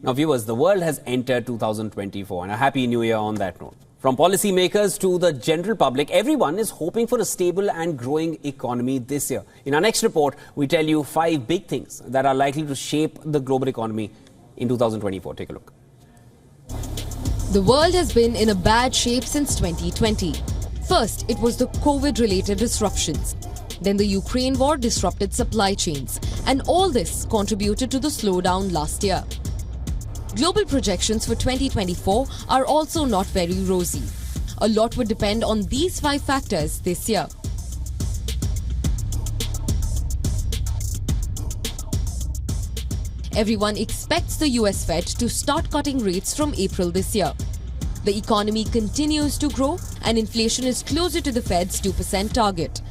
Now viewers, the world has entered 2024 and a happy new year on that note. From policymakers to the general public, everyone is hoping for a stable and growing economy this year. In our next report, we tell you 5 big things that are likely to shape the global economy in 2024. Take a look. The world has been in a bad shape since 2020. First, it was the COVID-related disruptions. Then the Ukraine war disrupted supply chains. And all this contributed to the slowdown last year. Global projections for 2024 are also not very rosy. A lot would depend on these 5 factors this year. Everyone expects the US Fed to start cutting rates from April this year. The economy continues to grow and inflation is closer to the Fed's 2% target.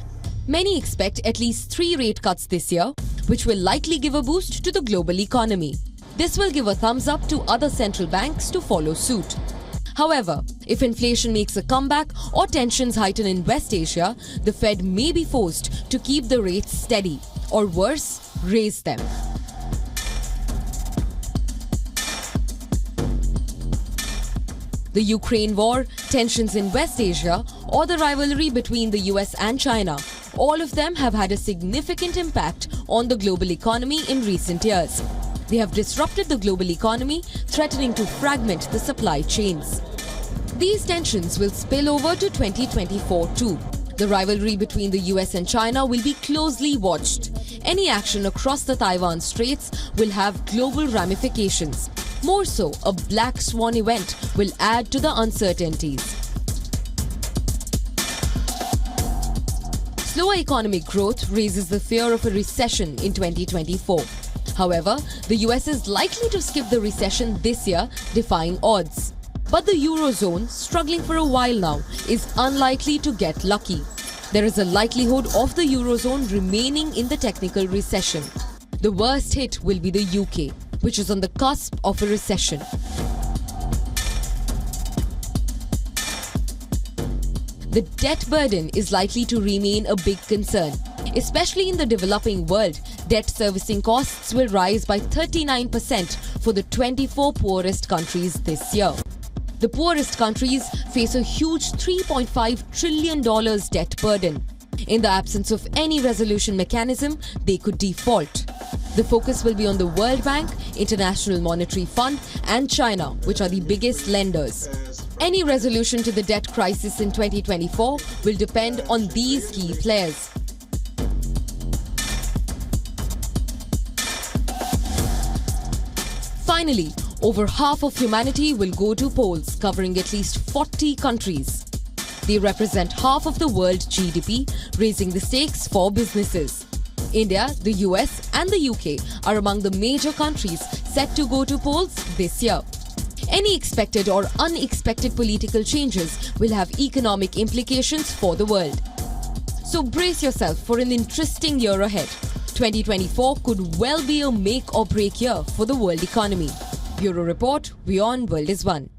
Many expect at least 3 rate cuts this year, which will likely give a boost to the global economy. This will give a thumbs up to other central banks to follow suit. However, if inflation makes a comeback or tensions heighten in West Asia, the Fed may be forced to keep the rates steady, or worse, raise them. The Ukraine war, tensions in West Asia, or the rivalry between the US and China, all of them have had a significant impact on the global economy in recent years. They have disrupted the global economy, threatening to fragment the supply chains. These tensions will spill over to 2024 too. The rivalry between the US and China will be closely watched. Any action across the Taiwan Straits will have global ramifications. More so, a black swan event will add to the uncertainties. Slower economic growth raises the fear of a recession in 2024. However, the US is likely to skip the recession this year, defying odds. But the Eurozone, struggling for a while now, is unlikely to get lucky. There is a likelihood of the Eurozone remaining in the technical recession. The worst hit will be the UK, which is on the cusp of a recession. The debt burden is likely to remain a big concern. Especially in the developing world, debt servicing costs will rise by 39% for the 24 poorest countries this year. The poorest countries face a huge $3.5 trillion debt burden. In the absence of any resolution mechanism, they could default. The focus will be on the World Bank, International Monetary Fund, and China, which are the biggest lenders. Any resolution to the debt crisis in 2024 will depend on these key players. Finally, over half of humanity will go to polls covering at least 40 countries. They represent half of the world GDP, raising the stakes for businesses. India, the US and the UK are among the major countries set to go to polls this year. Any expected or unexpected political changes will have economic implications for the world. So brace yourself for an interesting year ahead. 2024 could well be a make or break year for the world economy. Bureau Report, WION World is One.